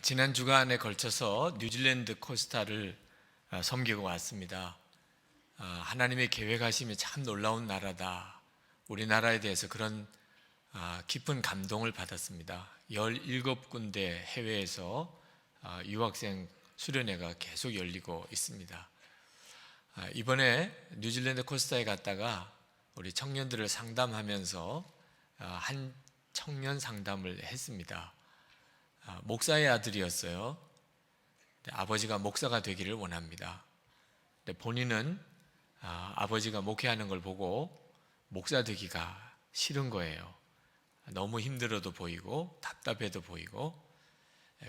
지난 주간에 걸쳐서 뉴질랜드 코스타를 섬기고 왔습니다. 하나님의 계획하심이 참 놀라운 나라다. 우리나라에 대해서 그런 깊은 감동을 받았습니다. 17군데 해외에서 유학생 수련회가 계속 열리고 있습니다. 이번에 뉴질랜드 코스타에 갔다가 우리 청년들을 상담하면서 한 청년 상담을 했습니다. 목사의 아들이었어요. 아버지가 목사가 되기를 원합니다. 본인은 아버지가 목회하는 걸 보고 목사 되기가 싫은 거예요. 너무 힘들어도 보이고 답답해도 보이고.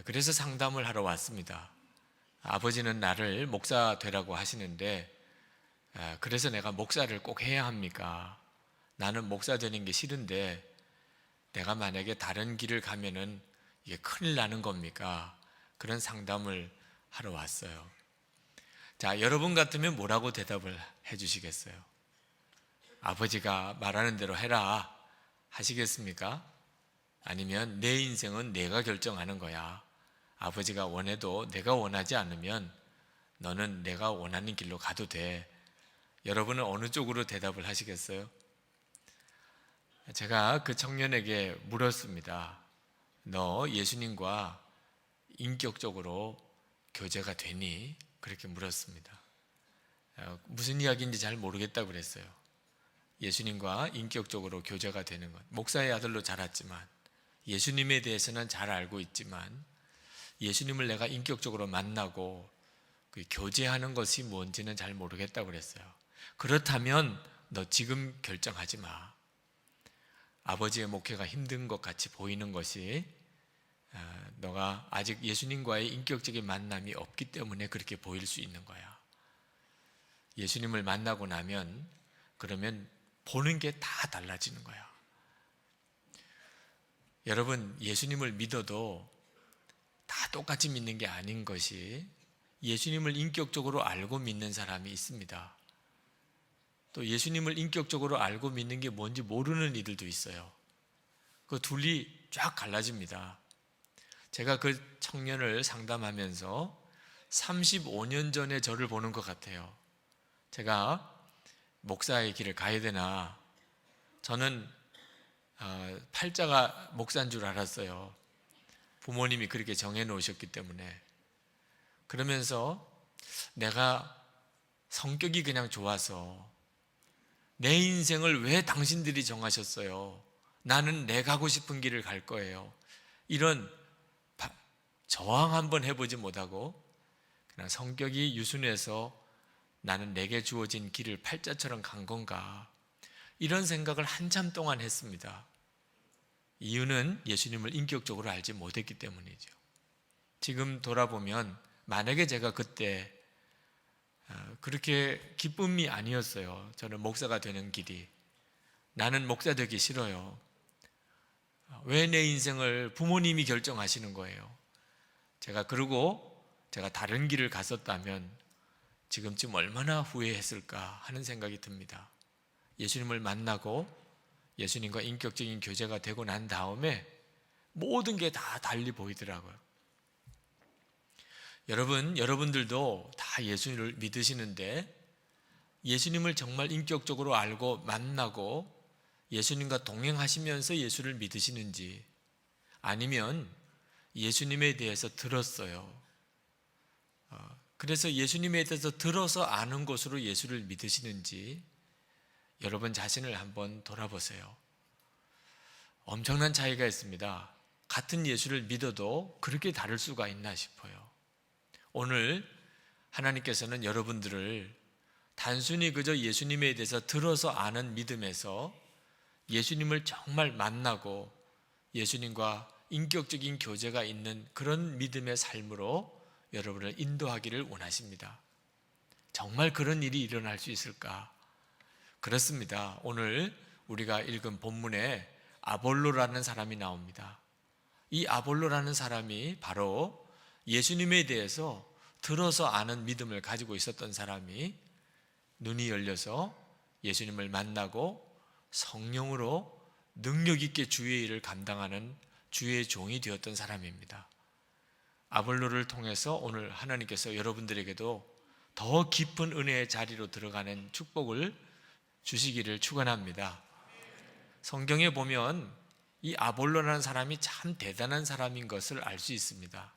그래서 상담을 하러 왔습니다. 아버지는 나를 목사 되라고 하시는데 그래서 내가 목사를 꼭 해야 합니까? 나는 목사 되는 게 싫은데 내가 만약에 다른 길을 가면은 이게 큰일 나는 겁니까? 그런 상담을 하러 왔어요. 자, 여러분 같으면 뭐라고 대답을 해주시겠어요? 아버지가 말하는 대로 해라 하시겠습니까? 아니면 내 인생은 내가 결정하는 거야. 아버지가 원해도 내가 원하지 않으면 너는 내가 원하는 길로 가도 돼. 여러분은 어느 쪽으로 대답을 하시겠어요? 제가 그 청년에게 물었습니다. 너 예수님과 인격적으로 교제가 되니? 그렇게 물었습니다. 무슨 이야기인지 잘 모르겠다고 그랬어요. 예수님과 인격적으로 교제가 되는 것. 목사의 아들로 자랐지만 예수님에 대해서는 잘 알고 있지만 예수님을 내가 인격적으로 만나고 교제하는 것이 뭔지는 잘 모르겠다고 그랬어요. 그렇다면 너 지금 결정하지 마. 아버지의 목회가 힘든 것 같이 보이는 것이 너가 아직 예수님과의 인격적인 만남이 없기 때문에 그렇게 보일 수 있는 거야. 예수님을 만나고 나면 그러면 보는 게 다 달라지는 거야. 여러분, 예수님을 믿어도 다 똑같이 믿는 게 아닌 것이 예수님을 인격적으로 알고 믿는 사람이 있습니다. 또 예수님을 인격적으로 알고 믿는 게 뭔지 모르는 이들도 있어요. 그 둘이 쫙 갈라집니다. 제가 그 청년을 상담하면서 35년 전에 저를 보는 것 같아요. 제가 목사의 길을 가야 되나? 저는 팔자가 목사인 줄 알았어요. 부모님이 그렇게 정해 놓으셨기 때문에. 그러면서 내가 성격이 그냥 좋아서 내 인생을 왜 당신들이 정하셨어요? 나는 내 가고 싶은 길을 갈 거예요. 이런 저항 한번 해보지 못하고 그냥 성격이 유순해서 나는 내게 주어진 길을 팔자처럼 간 건가? 이런 생각을 한참 동안 했습니다. 이유는 예수님을 인격적으로 알지 못했기 때문이죠. 지금 돌아보면 만약에 제가 그때 그렇게 기쁨이 아니었어요. 저는 목사가 되는 길이. 나는 목사 되기 싫어요. 왜 내 인생을 부모님이 결정하시는 거예요? 제가 다른 길을 갔었다면 지금쯤 얼마나 후회했을까 하는 생각이 듭니다. 예수님을 만나고 예수님과 인격적인 교제가 되고 난 다음에 모든 게 다 달리 보이더라고요. 여러분들도 다 예수님을 믿으시는데 예수님을 정말 인격적으로 알고 만나고 예수님과 동행하시면서 예수를 믿으시는지 아니면 예수님에 대해서 들었어요. 그래서 예수님에 대해서 들어서 아는 것으로 예수를 믿으시는지 여러분 자신을 한번 돌아보세요. 엄청난 차이가 있습니다. 같은 예수를 믿어도 그렇게 다를 수가 있나 싶어요. 오늘 하나님께서는 여러분들을 단순히 그저 예수님에 대해서 들어서 아는 믿음에서 예수님을 정말 만나고 예수님과 인격적인 교제가 있는 그런 믿음의 삶으로 여러분을 인도하기를 원하십니다. 정말 그런 일이 일어날 수 있을까? 그렇습니다. 오늘 우리가 읽은 본문에 아볼로라는 사람이 나옵니다. 이 아볼로라는 사람이 바로 예수님에 대해서 들어서 아는 믿음을 가지고 있었던 사람이 눈이 열려서 예수님을 만나고 성령으로 능력 있게 주의 일을 감당하는 주의 종이 되었던 사람입니다. 아볼로를 통해서 오늘 하나님께서 여러분들에게도 더 깊은 은혜의 자리로 들어가는 축복을 주시기를 축원합니다. 성경에 보면 이 아볼로라는 사람이 참 대단한 사람인 것을 알 수 있습니다.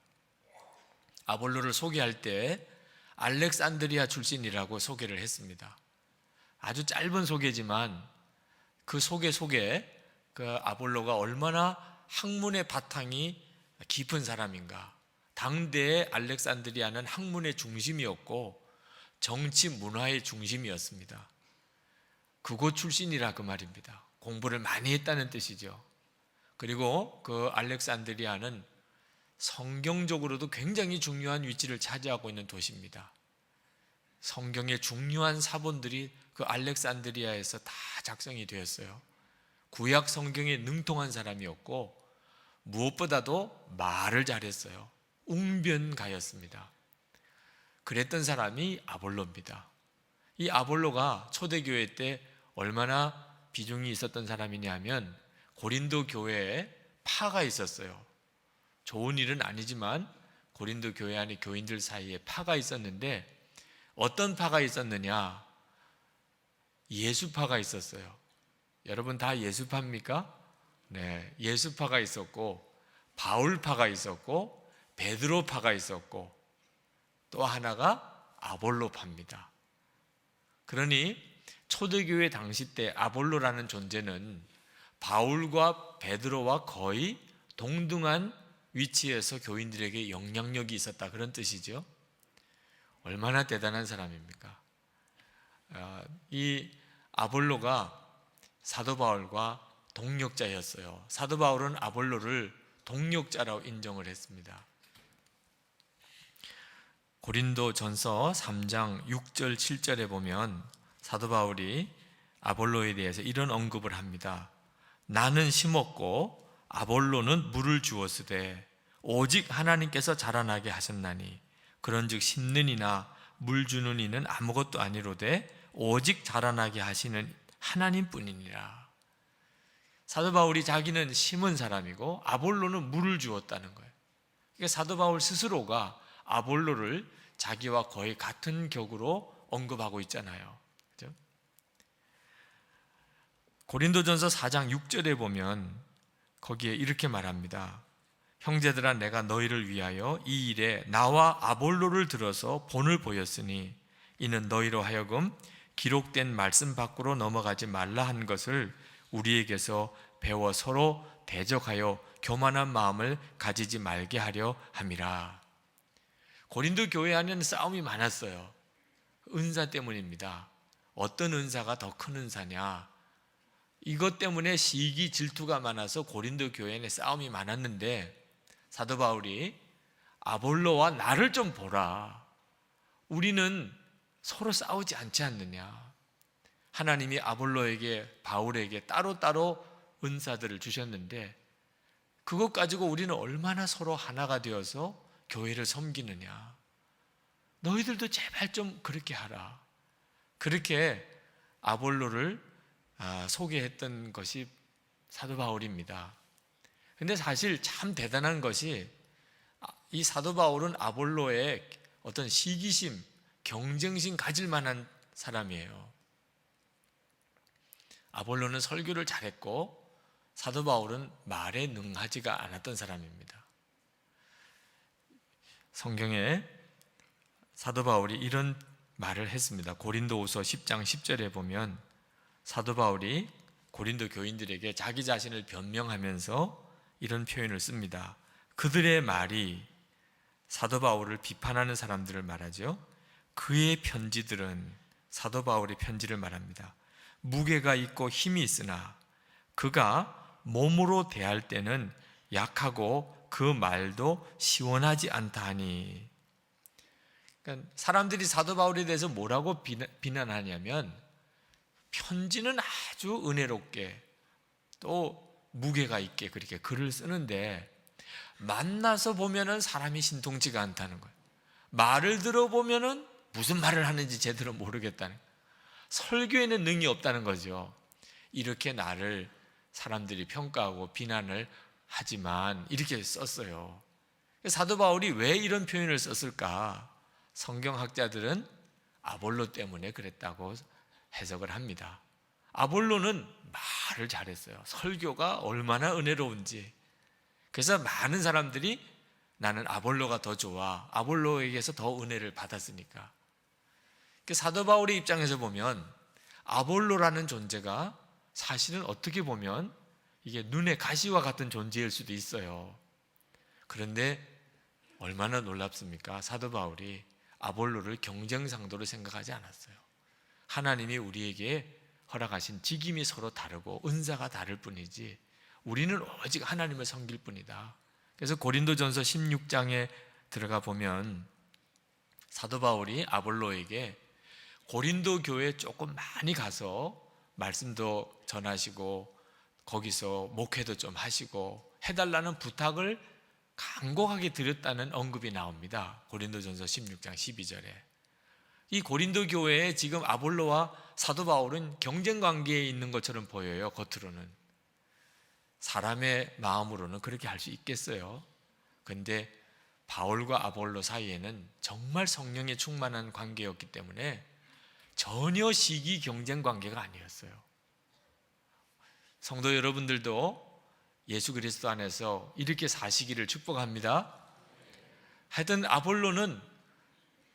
아볼로를 소개할 때 알렉산드리아 출신이라고 소개를 했습니다. 아주 짧은 소개지만 그 소개 속에 그 아볼로가 얼마나 학문의 바탕이 깊은 사람인가. 당대의 알렉산드리아는 학문의 중심이었고 정치 문화의 중심이었습니다. 그곳 출신이라 그 말입니다. 공부를 많이 했다는 뜻이죠. 그리고 그 알렉산드리아는 성경적으로도 굉장히 중요한 위치를 차지하고 있는 도시입니다. 성경의 중요한 사본들이 그 알렉산드리아에서 다 작성이 되었어요. 구약 성경에 능통한 사람이었고 무엇보다도 말을 잘했어요. 웅변가였습니다. 그랬던 사람이 아볼로입니다. 이 아볼로가 초대교회 때 얼마나 비중이 있었던 사람이냐 하면 고린도 교회에 파가 있었어요. 좋은 일은 아니지만 고린도 교회 안에 교인들 사이에 파가 있었는데 어떤 파가 있었느냐? 예수파가 있었어요. 여러분 다 예수파입니까? 네, 예수파가 있었고 바울파가 있었고 베드로파가 있었고 또 하나가 아볼로파입니다. 그러니 초대교회 당시 때 아볼로라는 존재는 바울과 베드로와 거의 동등한 위치에서 교인들에게 영향력이 있었다, 그런 뜻이죠. 얼마나 대단한 사람입니까? 이 아볼로가 사도 바울과 동력자였어요. 사도 바울은 아볼로를 동력자라고 인정을 했습니다. 고린도전서 3장 6절 7절에 보면 사도 바울이 아볼로에 대해서 이런 언급을 합니다. 나는 심었고 아볼로는 물을 주었으되 오직 하나님께서 자라나게 하셨나니 그런즉 심는 이나 물 주는 이는 아무것도 아니로되 오직 자라나게 하시는 하나님뿐이니라. 사도 바울이 자기는 심은 사람이고 아볼로는 물을 주었다는 거예요. 그러니까 사도 바울 스스로가 아볼로를 자기와 거의 같은 격으로 언급하고 있잖아요. 그렇죠? 고린도전서 4장 6절에 보면 거기에 이렇게 말합니다. 형제들아 내가 너희를 위하여 이 일에 나와 아볼로를 들어서 본을 보였으니 이는 너희로 하여금 기록된 말씀 밖으로 넘어가지 말라 한 것을 우리에게서 배워 서로 대적하여 교만한 마음을 가지지 말게 하려 함이라. 고린도 교회 안에는 싸움이 많았어요. 은사 때문입니다. 어떤 은사가 더 큰 은사냐, 이것 때문에 시기 질투가 많아서 고린도 교회에 싸움이 많았는데 사도 바울이 아볼로와 나를 좀 보라. 우리는 서로 싸우지 않지 않느냐. 하나님이 아볼로에게 바울에게 따로따로 은사들을 주셨는데 그것 가지고 우리는 얼마나 서로 하나가 되어서 교회를 섬기느냐. 너희들도 제발 좀 그렇게 하라. 그렇게 아볼로를 소개했던 것이 사도 바울입니다. 근데 사실 참 대단한 것이 이 사도 바울은 아볼로의 어떤 시기심, 경쟁심 가질 만한 사람이에요. 아볼로는 설교를 잘했고 사도 바울은 말에 능하지가 않았던 사람입니다. 성경에 사도 바울이 이런 말을 했습니다. 고린도후서 10장 10절에 보면 사도 바울이 고린도 교인들에게 자기 자신을 변명하면서 이런 표현을 씁니다. 그들의 말이, 사도 바울을 비판하는 사람들을 말하죠. 그의 편지들은, 사도 바울의 편지를 말합니다. 무게가 있고 힘이 있으나 그가 몸으로 대할 때는 약하고 그 말도 시원하지 않다 하니. 그러니까 사람들이 사도 바울에 대해서 뭐라고 비난하냐면 편지는 아주 은혜롭게 또 무게가 있게 그렇게 글을 쓰는데 만나서 보면은 사람이 신통치가 않다는 거예요. 말을 들어보면은 무슨 말을 하는지 제대로 모르겠다는 거예요. 설교에는 능이 없다는 거죠. 이렇게 나를 사람들이 평가하고 비난을 하지만 이렇게 썼어요. 사도 바울이 왜 이런 표현을 썼을까? 성경학자들은 아볼로 때문에 그랬다고 해석을 합니다. 아볼로는 말을 잘했어요. 설교가 얼마나 은혜로운지. 그래서 많은 사람들이 나는 아볼로가 더 좋아. 아볼로에게서 더 은혜를 받았으니까. 사도 바울의 입장에서 보면 아볼로라는 존재가 사실은 어떻게 보면 이게 눈의 가시와 같은 존재일 수도 있어요. 그런데 얼마나 놀랍습니까? 사도 바울이 아볼로를 경쟁상도로 생각하지 않았어요. 하나님이 우리에게 허락하신 직임이 서로 다르고 은사가 다를 뿐이지 우리는 오직 하나님을 섬길 뿐이다. 그래서 고린도전서 16장에 들어가 보면 사도 바울이 아볼로에게 고린도 교회에 조금 많이 가서 말씀도 전하시고 거기서 목회도 좀 하시고 해달라는 부탁을 간곡하게 드렸다는 언급이 나옵니다. 고린도전서 16장 12절에. 이 고린도 교회에 지금 아볼로와 사도 바울은 경쟁 관계에 있는 것처럼 보여요. 겉으로는. 사람의 마음으로는 그렇게 할 수 있겠어요. 그런데 바울과 아볼로 사이에는 정말 성령에 충만한 관계였기 때문에 전혀 시기 경쟁 관계가 아니었어요. 성도 여러분들도 예수 그리스도 안에서 이렇게 사시기를 축복합니다. 하여튼 아볼로는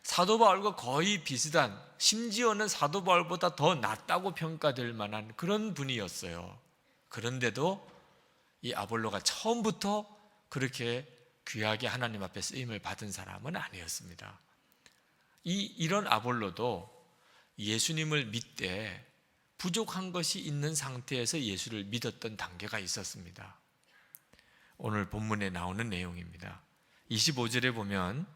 사도 바울과 거의 비슷한, 심지어는 사도 바울보다 더 낫다고 평가될 만한 그런 분이었어요. 그런데도 이 아볼로가 처음부터 그렇게 귀하게 하나님 앞에 쓰임을 받은 사람은 아니었습니다. 이런 아볼로도 예수님을 믿되 부족한 것이 있는 상태에서 예수를 믿었던 단계가 있었습니다. 오늘 본문에 나오는 내용입니다. 25절에 보면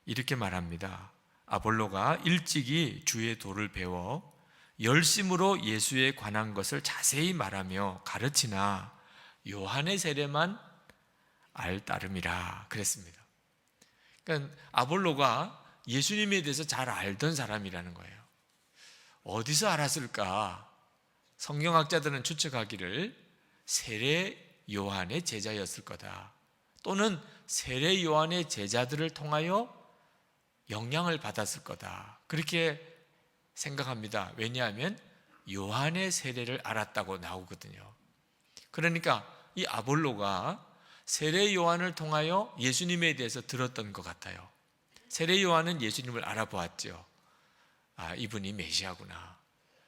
이렇게 말합니다. 아볼로가 일찍이 주의 도를 배워 열심으로 예수에 관한 것을 자세히 말하며 가르치나 요한의 세례만 알 따름이라 그랬습니다. 그러니까 아볼로가 예수님에 대해서 잘 알던 사람이라는 거예요. 어디서 알았을까? 성경학자들은 추측하기를 세례 요한의 제자였을 거다. 또는 세례 요한의 제자들을 통하여 영향을 받았을 거다. 그렇게 생각합니다. 왜냐하면 요한의 세례를 알았다고 나오거든요. 그러니까 이 아볼로가 세례 요한을 통하여 예수님에 대해서 들었던 것 같아요. 세례 요한은 예수님을 알아보았죠. 아, 이분이 메시아구나.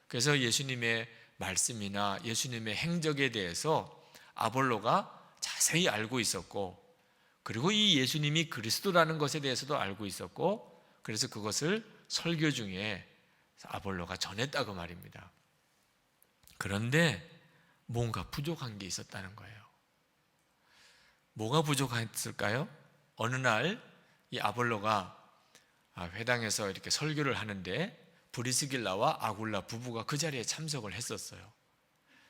그래서 예수님의 말씀이나 예수님의 행적에 대해서 아볼로가 자세히 알고 있었고, 그리고 이 예수님이 그리스도라는 것에 대해서도 알고 있었고, 그래서 그것을 설교 중에 아볼로가 전했다고 말입니다. 그런데 뭔가 부족한 게 있었다는 거예요. 뭐가 부족했을까요? 어느 날 이 아볼로가 회당에서 이렇게 설교를 하는데 브리스길라와 아굴라 부부가 그 자리에 참석을 했었어요.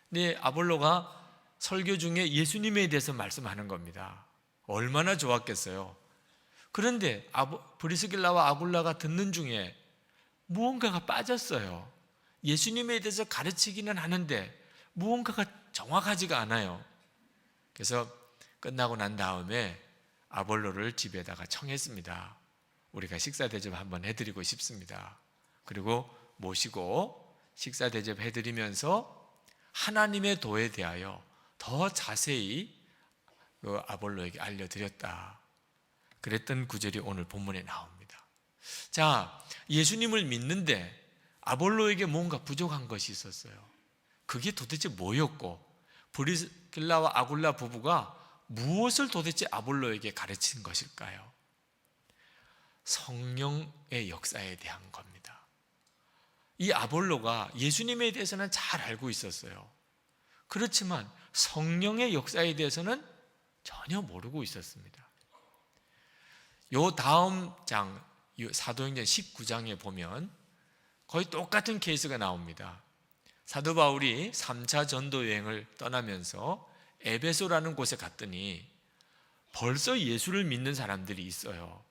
근데 아볼로가 설교 중에 예수님에 대해서 말씀하는 겁니다. 얼마나 좋았겠어요. 그런데 브리스길라와 아굴라가 듣는 중에 무언가가 빠졌어요. 예수님에 대해서 가르치기는 하는데 무언가가 정확하지가 않아요. 그래서 끝나고 난 다음에 아볼로를 집에다가 청했습니다. 우리가 식사 대접 한번 해드리고 싶습니다. 그리고 모시고 식사 대접 해드리면서 하나님의 도에 대하여 더 자세히 그 아볼로에게 알려드렸다. 그랬던 구절이 오늘 본문에 나옵니다. 자, 예수님을 믿는데 아볼로에게 뭔가 부족한 것이 있었어요. 그게 도대체 뭐였고, 브리스길라와 아굴라 부부가 무엇을 도대체 아볼로에게 가르친 것일까요? 성령의 역사에 대한 겁니다. 이 아볼로가 예수님에 대해서는 잘 알고 있었어요. 그렇지만 성령의 역사에 대해서는 전혀 모르고 있었습니다. 요 다음 장, 사도행전 19장에 보면 거의 똑같은 케이스가 나옵니다. 사도 바울이 3차 전도 여행을 떠나면서 에베소라는 곳에 갔더니 벌써 예수를 믿는 사람들이 있어요.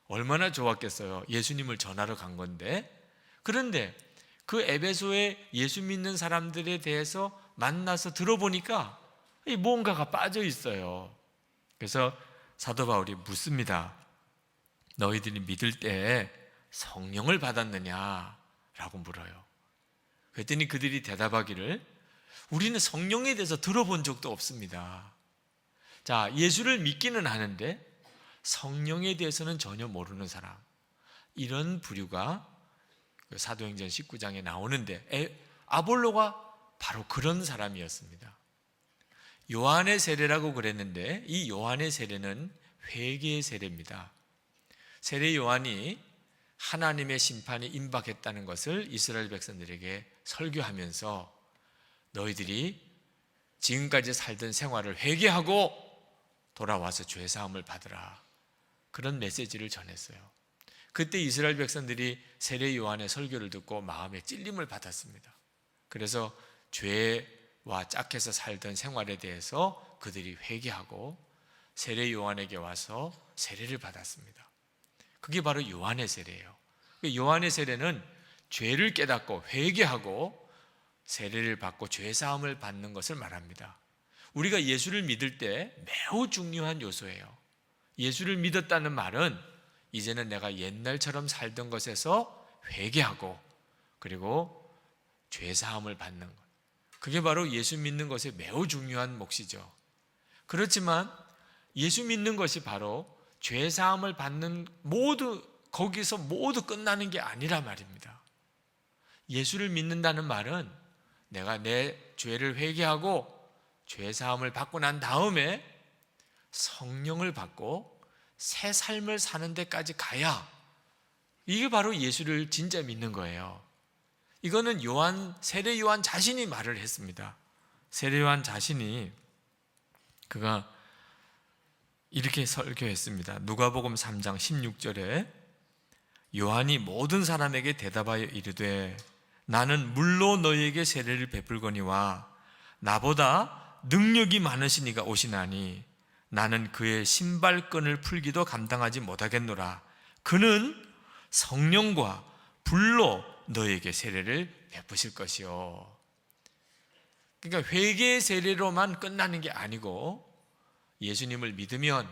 얼마나 좋았겠어요. 예수님을 전하러 간 건데. 그런데 그 에베소에 예수 믿는 사람들에 대해서 만나서 들어보니까 뭔가가 빠져 있어요. 그래서 사도 바울이 묻습니다. 너희들이 믿을 때 성령을 받았느냐? 라고 물어요. 그랬더니 그들이 대답하기를 우리는 성령에 대해서 들어본 적도 없습니다. 자, 예수를 믿기는 하는데 성령에 대해서는 전혀 모르는 사람, 이런 부류가 사도행전 19장에 나오는데 아볼로가 바로 그런 사람이었습니다. 요한의 세례라고 그랬는데 이 요한의 세례는 회개의 세례입니다. 세례 요한이 하나님의 심판이 임박했다는 것을 이스라엘 백성들에게 설교하면서 너희들이 지금까지 살던 생활을 회개하고 돌아와서 죄사함을 받으라, 그런 메시지를 전했어요. 그때 이스라엘 백성들이 세례 요한의 설교를 듣고 마음에 찔림을 받았습니다. 그래서 죄와 짝해서 살던 생활에 대해서 그들이 회개하고 세례 요한에게 와서 세례를 받았습니다. 그게 바로 요한의 세례예요. 요한의 세례는 죄를 깨닫고 회개하고 세례를 받고 죄사함을 받는 것을 말합니다. 우리가 예수를 믿을 때 매우 중요한 요소예요. 예수를 믿었다는 말은 이제는 내가 옛날처럼 살던 것에서 회개하고 그리고 죄사함을 받는 것, 그게 바로 예수 믿는 것의 매우 중요한 몫이죠. 그렇지만 예수 믿는 것이 바로 죄사함을 받는 거기서 모두 끝나는 게 아니라 말입니다. 예수를 믿는다는 말은 내가 내 죄를 회개하고 죄사함을 받고 난 다음에 성령을 받고 새 삶을 사는 데까지 가야, 이게 바로 예수를 진짜 믿는 거예요. 이거는 세례 요한 자신이 말을 했습니다. 세례 요한 자신이 그가 이렇게 설교했습니다. 누가복음 3장 16절에 요한이 모든 사람에게 대답하여 이르되 나는 물로 너희에게 세례를 베풀거니와 나보다 능력이 많으신 이가 오시나니 나는 그의 신발끈을 풀기도 감당하지 못하겠노라. 그는 성령과 불로 너희에게 세례를 베푸실 것이요. 그러니까 회개의 세례로만 끝나는 게 아니고 예수님을 믿으면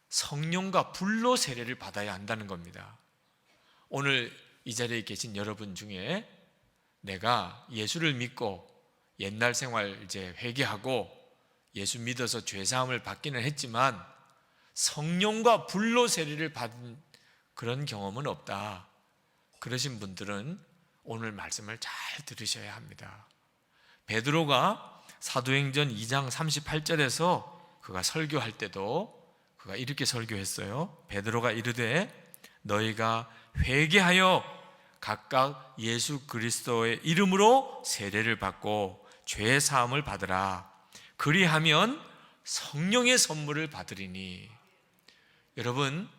성령과 불로 세례를 받아야 한다는 겁니다. 오늘 이 자리에 계신 여러분 중에 내가 예수를 믿고 옛날 생활 이제 회개하고 예수 믿어서 죄사함을 받기는 했지만 성령과 불로 세례를 받은 그런 경험은 없다, 그러신 분들은 오늘 말씀을 잘 들으셔야 합니다. 베드로가 사도행전 2장 38절에서 그가 설교할 때도 그가 이렇게 설교했어요. 베드로가 이르되 너희가 회개하여 각각 예수 그리스도의 이름으로 세례를 받고 죄 사함을 받으라. 그리하면 성령의 선물을 받으리니. 여러분,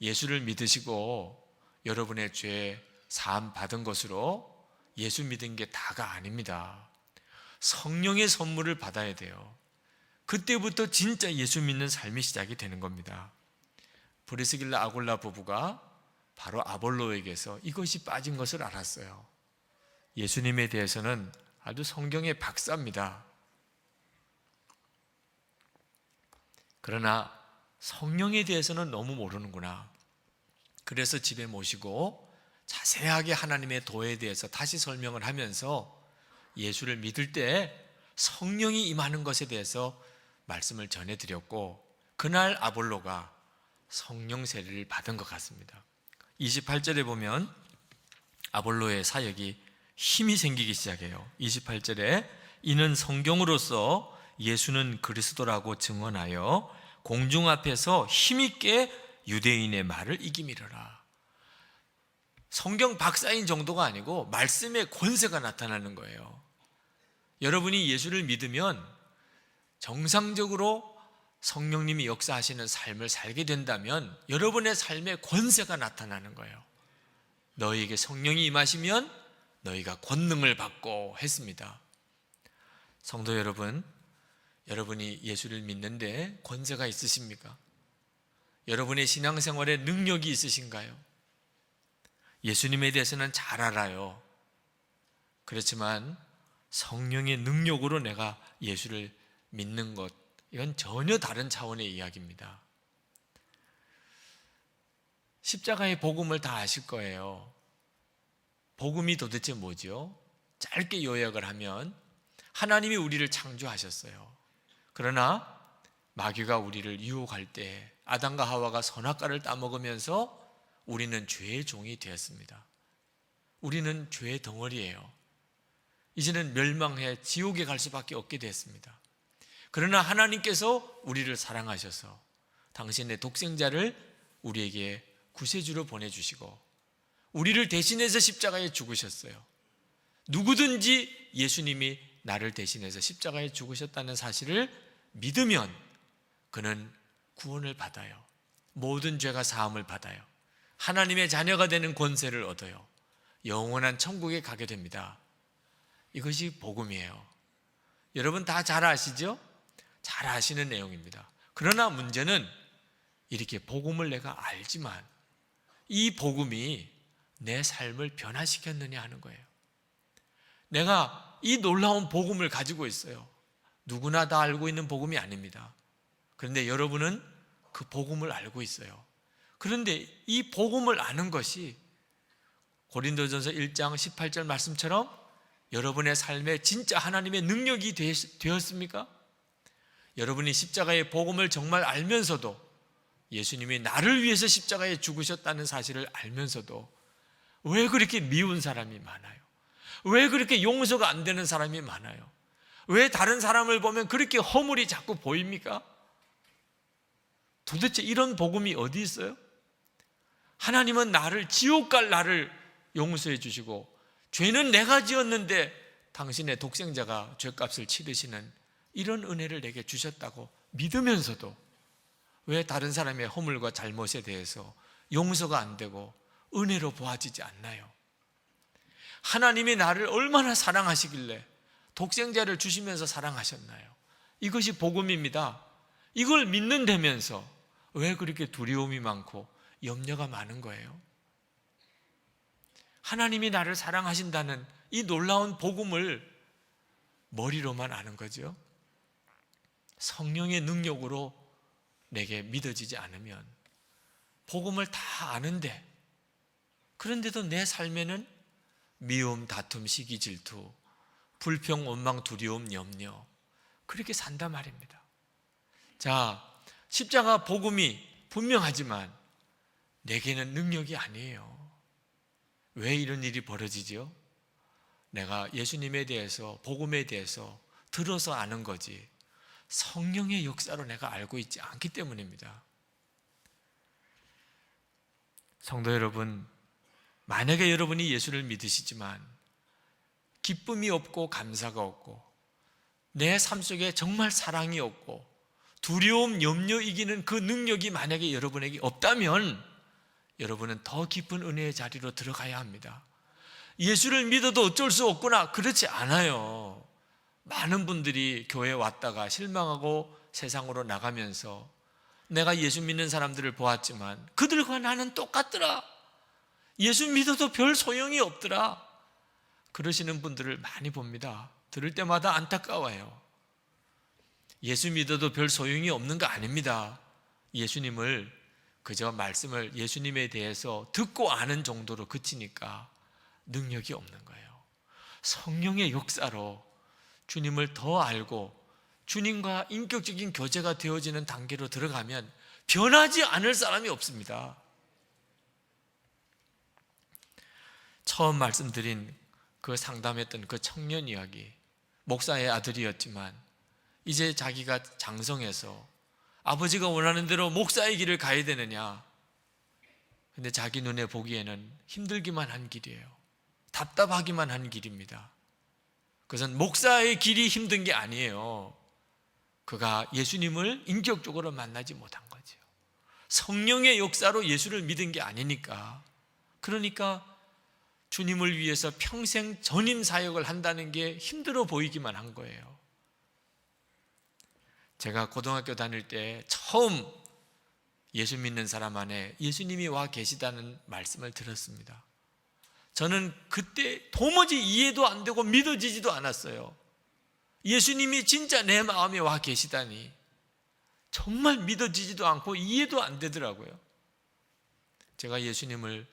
예수를 믿으시고 여러분의 죄 사함 받은 것으로 예수 믿은 게 다가 아닙니다. 성령의 선물을 받아야 돼요. 그때부터 진짜 예수 믿는 삶이 시작이 되는 겁니다. 브리스길라 아굴라 부부가 바로 아볼로에게서 이것이 빠진 것을 알았어요. 예수님에 대해서는 아주 성경의 박사입니다. 그러나 성령에 대해서는 너무 모르는구나. 그래서 집에 모시고 자세하게 하나님의 도에 대해서 다시 설명을 하면서 예수를 믿을 때 성령이 임하는 것에 대해서 말씀을 전해드렸고, 그날 아볼로가 성령 세례를 받은 것 같습니다. 28절에 보면 아볼로의 사역이 힘이 생기기 시작해요. 28절에 이는 성경으로서 예수는 그리스도라고 증언하여 공중 앞에서 힘있게 유대인의 말을 이기미르라. 성경 박사인 정도가 아니고 말씀의 권세가 나타나는 거예요. 여러분이 예수를 믿으면 정상적으로 성령님이 역사하시는 삶을 살게 된다면 여러분의 삶에 권세가 나타나는 거예요. 너희에게 성령이 임하시면 너희가 권능을 받고 했습니다. 성도 여러분, 여러분이 예수를 믿는데 권세가 있으십니까? 여러분의 신앙생활에 능력이 있으신가요? 예수님에 대해서는 잘 알아요. 그렇지만 성령의 능력으로 내가 예수를 믿는 것, 이건 전혀 다른 차원의 이야기입니다. 십자가의 복음을 다 아실 거예요. 복음이 도대체 뭐죠? 짧게 요약을 하면 하나님이 우리를 창조하셨어요. 그러나 마귀가 우리를 유혹할 때 아담과 하와가 선악과를 따먹으면서 우리는 죄의 종이 되었습니다. 우리는 죄의 덩어리예요. 이제는 멸망해 지옥에 갈 수밖에 없게 됐습니다. 그러나 하나님께서 우리를 사랑하셔서 당신의 독생자를 우리에게 구세주로 보내주시고 우리를 대신해서 십자가에 죽으셨어요. 누구든지 예수님이 나를 대신해서 십자가에 죽으셨다는 사실을 믿으면 그는 구원을 받아요. 모든 죄가 사함을 받아요. 하나님의 자녀가 되는 권세를 얻어요. 영원한 천국에 가게 됩니다. 이것이 복음이에요. 여러분 다 잘 아시죠? 잘 아시는 내용입니다. 그러나 문제는 이렇게 복음을 내가 알지만 이 복음이 내 삶을 변화시켰느냐 하는 거예요. 내가 이 놀라운 복음을 가지고 있어요. 누구나 다 알고 있는 복음이 아닙니다. 그런데 여러분은 그 복음을 알고 있어요. 그런데 이 복음을 아는 것이 고린도전서 1장 18절 말씀처럼 여러분의 삶에 진짜 하나님의 능력이 되었습니까? 여러분이 십자가의 복음을 정말 알면서도 예수님이 나를 위해서 십자가에 죽으셨다는 사실을 알면서도 왜 그렇게 미운 사람이 많아요? 왜 그렇게 용서가 안 되는 사람이 많아요? 왜 다른 사람을 보면 그렇게 허물이 자꾸 보입니까? 도대체 이런 복음이 어디 있어요? 하나님은 지옥 갈 나를 용서해 주시고 죄는 내가 지었는데 당신의 독생자가 죄값을 치르시는 이런 은혜를 내게 주셨다고 믿으면서도 왜 다른 사람의 허물과 잘못에 대해서 용서가 안 되고 은혜로 보아지지 않나요? 하나님이 나를 얼마나 사랑하시길래 독생자를 주시면서 사랑하셨나요? 이것이 복음입니다. 이걸 믿는다면서 왜 그렇게 두려움이 많고 염려가 많은 거예요? 하나님이 나를 사랑하신다는 이 놀라운 복음을 머리로만 아는 거죠. 성령의 능력으로 내게 믿어지지 않으면 복음을 다 아는데 그런데도 내 삶에는 미움, 다툼, 시기, 질투, 불평, 원망, 두려움, 염려 그렇게 산단 말입니다. 자, 십자가 복음이 분명하지만 내게는 능력이 아니에요. 왜 이런 일이 벌어지죠? 내가 예수님에 대해서 복음에 대해서 들어서 아는 거지 성령의 역사로 내가 알고 있지 않기 때문입니다. 성도 여러분, 만약에 여러분이 예수를 믿으시지만 기쁨이 없고 감사가 없고 내 삶 속에 정말 사랑이 없고 두려움, 염려 이기는 그 능력이 만약에 여러분에게 없다면 여러분은 더 깊은 은혜의 자리로 들어가야 합니다. 예수를 믿어도 어쩔 수 없구나 그렇지 않아요. 많은 분들이 교회에 왔다가 실망하고 세상으로 나가면서 내가 예수 믿는 사람들을 보았지만 그들과 나는 똑같더라. 예수 믿어도 별 소용이 없더라. 그러시는 분들을 많이 봅니다. 들을 때마다 안타까워요. 예수 믿어도 별 소용이 없는 거 아닙니다. 예수님을 그저 말씀을 예수님에 대해서 듣고 아는 정도로 그치니까 능력이 없는 거예요. 성령의 역사로 주님을 더 알고 주님과 인격적인 교제가 되어지는 단계로 들어가면 변하지 않을 사람이 없습니다. 처음 말씀드린 그 상담했던 그 청년 이야기, 목사의 아들이었지만 이제 자기가 장성해서 아버지가 원하는 대로 목사의 길을 가야 되느냐. 근데 자기 눈에 보기에는 힘들기만 한 길이에요. 답답하기만 한 길입니다. 그것은 목사의 길이 힘든 게 아니에요. 그가 예수님을 인격적으로 만나지 못한 거죠. 성령의 역사로 예수를 믿은 게 아니니까. 그러니까 주님을 위해서 평생 전임 사역을 한다는 게 힘들어 보이기만 한 거예요. 제가 고등학교 다닐 때 처음 예수 믿는 사람 안에 예수님이 와 계시다는 말씀을 들었습니다. 저는 그때 도무지 이해도 안 되고 믿어지지도 않았어요. 예수님이 진짜 내 마음에 와 계시다니 정말 믿어지지도 않고 이해도 안 되더라고요. 제가 예수님을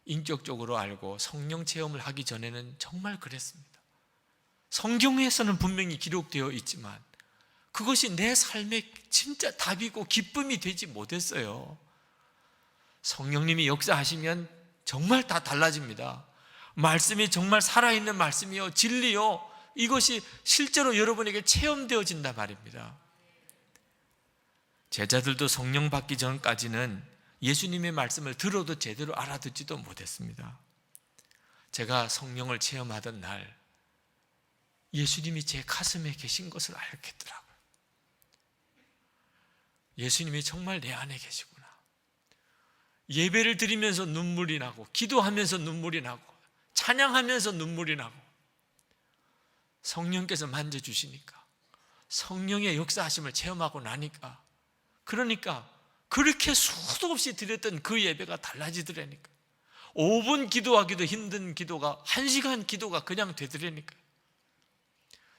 인격적으로 알고 성령 체험을 하기 전에는 정말 그랬습니다. 성경에서는 분명히 기록되어 있지만 그것이 내 삶의 진짜 답이고 기쁨이 되지 못했어요. 성령님이 역사하시면 정말 다 달라집니다. 말씀이 정말 살아있는 말씀이요, 진리요, 이것이 실제로 여러분에게 체험되어진단 말입니다. 제자들도 성령 받기 전까지는 예수님의 말씀을 들어도 제대로 알아듣지도 못했습니다. 제가 성령을 체험하던 날 예수님이 제 가슴에 계신 것을 알겠더라고요. 예수님이 정말 내 안에 계시구나. 예배를 드리면서 눈물이 나고, 기도하면서 눈물이 나고, 찬양하면서 눈물이 나고, 성령께서 만져주시니까, 성령의 역사하심을 체험하고 나니까, 그러니까 그렇게 수도 없이 드렸던 그 예배가 달라지더라니까. 5분 기도하기도 힘든 기도가 1시간 기도가 그냥 되더라니까.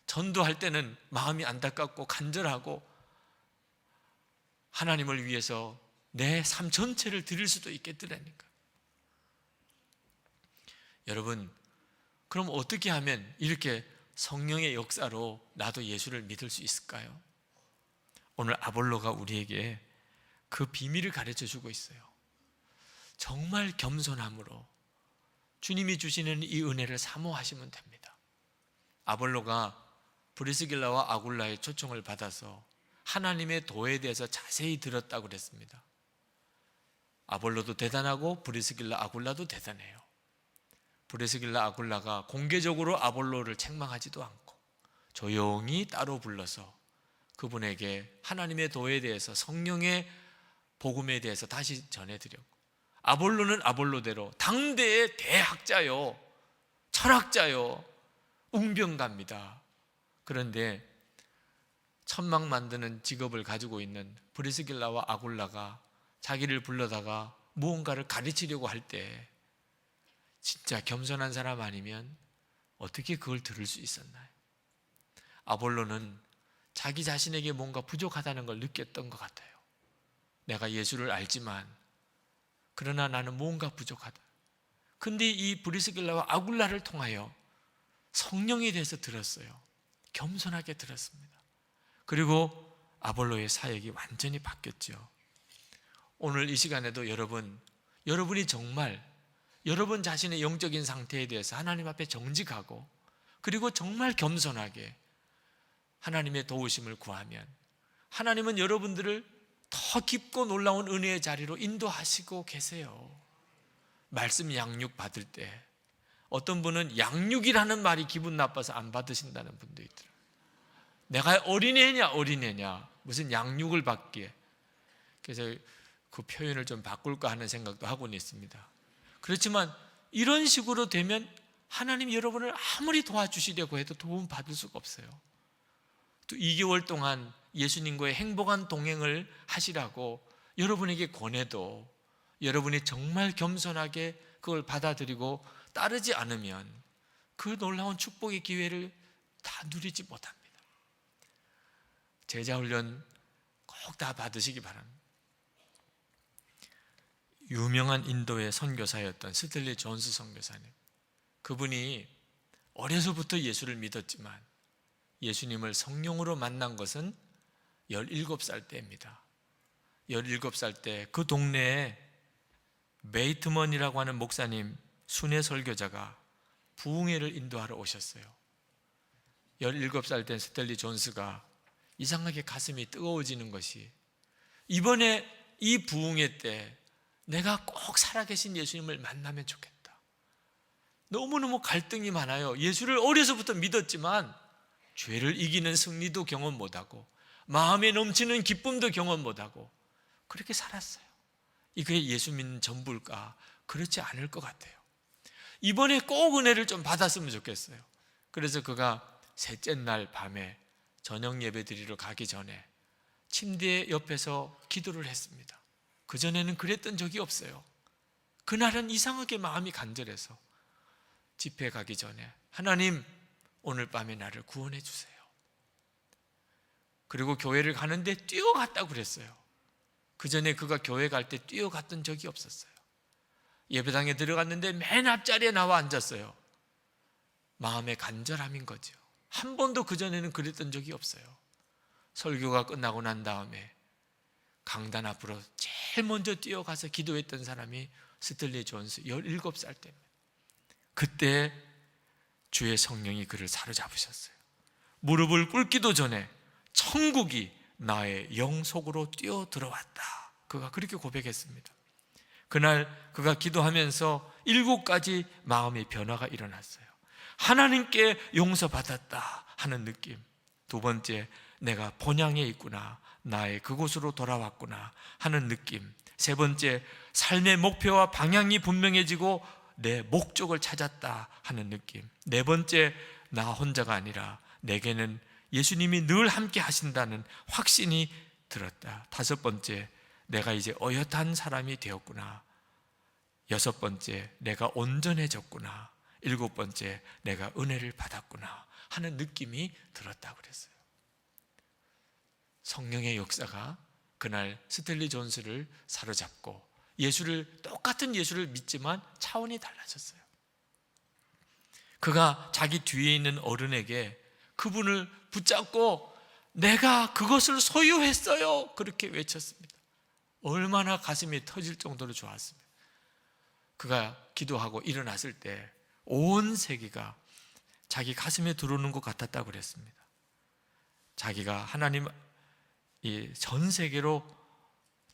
전도할 때는 마음이 안타깝고 간절하고 하나님을 위해서 내 삶 전체를 드릴 수도 있겠더라니까. 여러분, 그럼 어떻게 하면 이렇게 성령의 역사로 나도 예수를 믿을 수 있을까요? 오늘 아볼로가 우리에게 그 비밀을 가르쳐 주고 있어요. 정말 겸손함으로 주님이 주시는 이 은혜를 사모하시면 됩니다. 아볼로가 브리스길라와 아굴라의 초청을 받아서 하나님의 도에 대해서 자세히 들었다고 그랬습니다. 아볼로도 대단하고 브리스길라 아굴라도 대단해요. 브리스길라 아굴라가 공개적으로 아볼로를 책망하지도 않고 조용히 따로 불러서 그분에게 하나님의 도에 대해서, 성령의 복음에 대해서 다시 전해드렸고, 아볼로는 아볼로대로 당대의 대학자요, 철학자요, 웅변가입니다. 그런데 천막 만드는 직업을 가지고 있는 브리스길라와 아굴라가 자기를 불러다가 무언가를 가르치려고 할 때 진짜 겸손한 사람 아니면 어떻게 그걸 들을 수 있었나요? 아볼로는 자기 자신에게 뭔가 부족하다는 걸 느꼈던 것 같아요. 내가 예수를 알지만 그러나 나는 뭔가 부족하다. 근데 이 브리스길라와 아굴라를 통하여 성령에 대해서 들었어요. 겸손하게 들었습니다. 그리고 아볼로의 사역이 완전히 바뀌었죠. 오늘 이 시간에도 여러분이 정말 여러분 자신의 영적인 상태에 대해서 하나님 앞에 정직하고, 그리고 정말 겸손하게 하나님의 도우심을 구하면 하나님은 여러분들을 더 깊고 놀라운 은혜의 자리로 인도하시고 계세요. 말씀 양육 받을 때 어떤 분은 양육이라는 말이 기분 나빠서 안 받으신다는 분도 있더라고요. 내가 어린애냐 무슨 양육을 받기에. 그래서 그 표현을 좀 바꿀까 하는 생각도 하고는 있습니다. 그렇지만 이런 식으로 되면 하나님 여러분을 아무리 도와주시려고 해도 도움 받을 수가 없어요. 또 2개월 동안 예수님과의 행복한 동행을 하시라고 여러분에게 권해도 여러분이 정말 겸손하게 그걸 받아들이고 따르지 않으면 그 놀라운 축복의 기회를 다 누리지 못합니다. 제자훈련 꼭 다 받으시기 바랍니다. 유명한 인도의 선교사였던 스틸리 존스 선교사님, 그분이 어려서부터 예수를 믿었지만 예수님을 성령으로 만난 것은 17살 때입니다. 17살 때 그 동네에 베이트먼이라고 하는 목사님, 순회 설교자가 부흥회를 인도하러 오셨어요. 17살 된 스텔리 존스가 이상하게 가슴이 뜨거워지는 것이, 이번에 이 부흥회 때 내가 꼭 살아계신 예수님을 만나면 좋겠다. 너무너무 갈등이 많아요. 예수를 어려서부터 믿었지만 죄를 이기는 승리도 경험 못하고 마음에 넘치는 기쁨도 경험 못하고 그렇게 살았어요. 이게 예수 믿는 전부일까? 그렇지 않을 것 같아요. 이번에 꼭 은혜를 좀 받았으면 좋겠어요. 그래서 그가 셋째 날 밤에 저녁 예배 드리러 가기 전에 침대 옆에서 기도를 했습니다. 그전에는 그랬던 적이 없어요. 그날은 이상하게 마음이 간절해서 집회 가기 전에 하나님, 오늘 밤에 나를 구원해 주세요. 그리고 교회를 가는데 뛰어갔다고 그랬어요. 그전에 그가 교회 갈 때 뛰어갔던 적이 없었어요. 예배당에 들어갔는데 맨 앞자리에 나와 앉았어요. 마음의 간절함인 거죠. 한 번도 그전에는 그랬던 적이 없어요. 설교가 끝나고 난 다음에 강단 앞으로 제일 먼저 뛰어가서 기도했던 사람이 스틀리 존스 17살 때입니다. 그때 주의 성령이 그를 사로잡으셨어요. 무릎을 꿇기도 전에 천국이 나의 영 속으로 뛰어 들어왔다. 그가 그렇게 고백했습니다. 그날 그가 기도하면서 7가지 마음의 변화가 일어났어요. 하나님께 용서받았다 하는 느낌. 2번째, 내가 본향에 있구나, 나의 그곳으로 돌아왔구나 하는 느낌. 3번째, 삶의 목표와 방향이 분명해지고 내 목적을 찾았다 하는 느낌. 4번째, 나 혼자가 아니라 내게는 예수님이 늘 함께 하신다는 확신이 들었다. 5번째, 내가 이제 어엿한 사람이 되었구나. 6번째, 내가 온전해졌구나. 7번째, 내가 은혜를 받았구나 하는 느낌이 들었다고 그랬어요. 성령의 역사가 그날 스텔리 존스를 사로잡고 똑같은 예수를 믿지만 차원이 달라졌어요. 그가 자기 뒤에 있는 어른에게 그분을 붙잡고 내가 그것을 소유했어요 그렇게 외쳤습니다. 얼마나 가슴이 터질 정도로 좋았습니다. 그가 기도하고 일어났을 때 온 세계가 자기 가슴에 들어오는 것 같았다고 그랬습니다. 자기가 하나님 전 세계로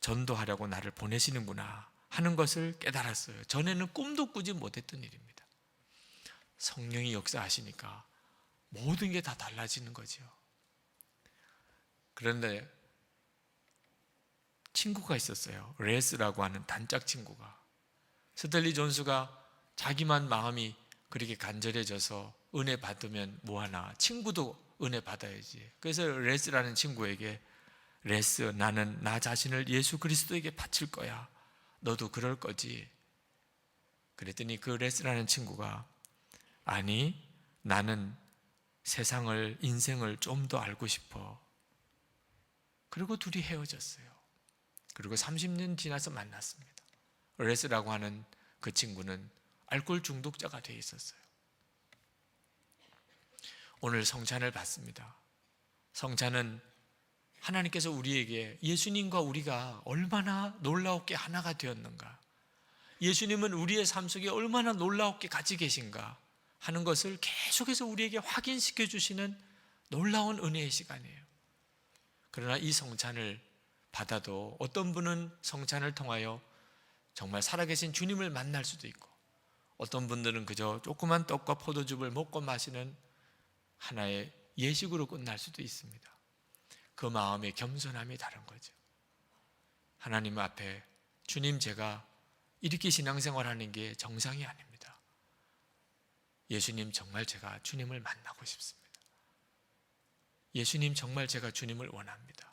전도하려고 나를 보내시는구나 하는 것을 깨달았어요. 전에는 꿈도 꾸지 못했던 일입니다. 성령이 역사하시니까 모든 게 다 달라지는 거죠. 그런데 친구가 있었어요. 레스라고 하는 단짝 친구가. 스텔리 존스가 자기만 마음이 그렇게 간절해져서 은혜 받으면 뭐하나, 친구도 은혜 받아야지. 그래서 레스라는 친구에게, 레스, 나는 나 자신을 예수 그리스도에게 바칠 거야. 너도 그럴 거지? 그랬더니 그 레스라는 친구가, 아니, 나는 세상을, 인생을 좀 더 알고 싶어. 그리고 둘이 헤어졌어요. 그리고 30년 지나서 만났습니다. 레스라고 하는 그 친구는 알코올 중독자가 되어 있었어요. 오늘 성찬을 받습니다. 성찬은 하나님께서 우리에게 예수님과 우리가 얼마나 놀라웠게 하나가 되었는가, 예수님은 우리의 삶 속에 얼마나 놀라웠게 같이 계신가 하는 것을 계속해서 우리에게 확인시켜 주시는 놀라운 은혜의 시간이에요. 그러나 이 성찬을 받아도 어떤 분은 성찬을 통하여 정말 살아계신 주님을 만날 수도 있고, 어떤 분들은 그저 조그만 떡과 포도즙을 먹고 마시는 하나의 예식으로 끝날 수도 있습니다. 그 마음의 겸손함이 다른 거죠. 하나님 앞에, 주님, 제가 이렇게 신앙생활하는 게 정상이 아닙니다. 예수님, 정말 제가 주님을 만나고 싶습니다. 예수님, 정말 제가 주님을 원합니다.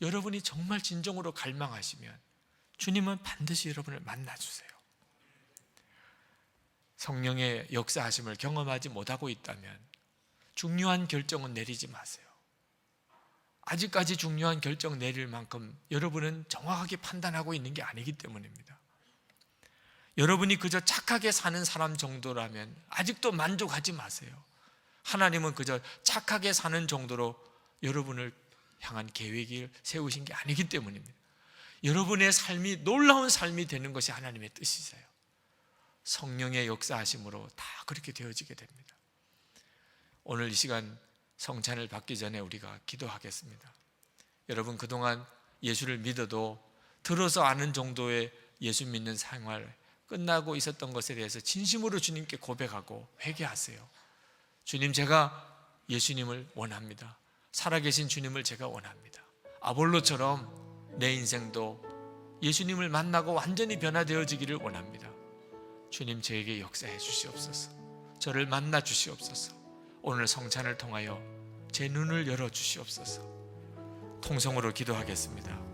여러분이 정말 진정으로 갈망하시면 주님은 반드시 여러분을 만나주세요. 성령의 역사하심을 경험하지 못하고 있다면 중요한 결정은 내리지 마세요. 아직까지 중요한 결정 내릴 만큼 여러분은 정확하게 판단하고 있는 게 아니기 때문입니다. 여러분이 그저 착하게 사는 사람 정도라면 아직도 만족하지 마세요. 하나님은 그저 착하게 사는 정도로 여러분을 향한 계획을 세우신 게 아니기 때문입니다. 여러분의 삶이 놀라운 삶이 되는 것이 하나님의 뜻이세요. 성령의 역사하심으로 다 그렇게 되어지게 됩니다. 오늘 이 시간 성찬을 받기 전에 우리가 기도하겠습니다. 여러분, 그동안 예수를 믿어도 들어서 아는 정도의 예수 믿는 생활 끝나고 있었던 것에 대해서 진심으로 주님께 고백하고 회개하세요. 주님, 제가 예수님을 원합니다. 살아계신 주님을 제가 원합니다. 아볼로처럼 내 인생도 예수님을 만나고 완전히 변화되어지기를 원합니다. 주님, 저에게 역사해 주시옵소서. 저를 만나 주시옵소서. 오늘 성찬을 통하여 제 눈을 열어 주시옵소서. 통성으로 기도하겠습니다.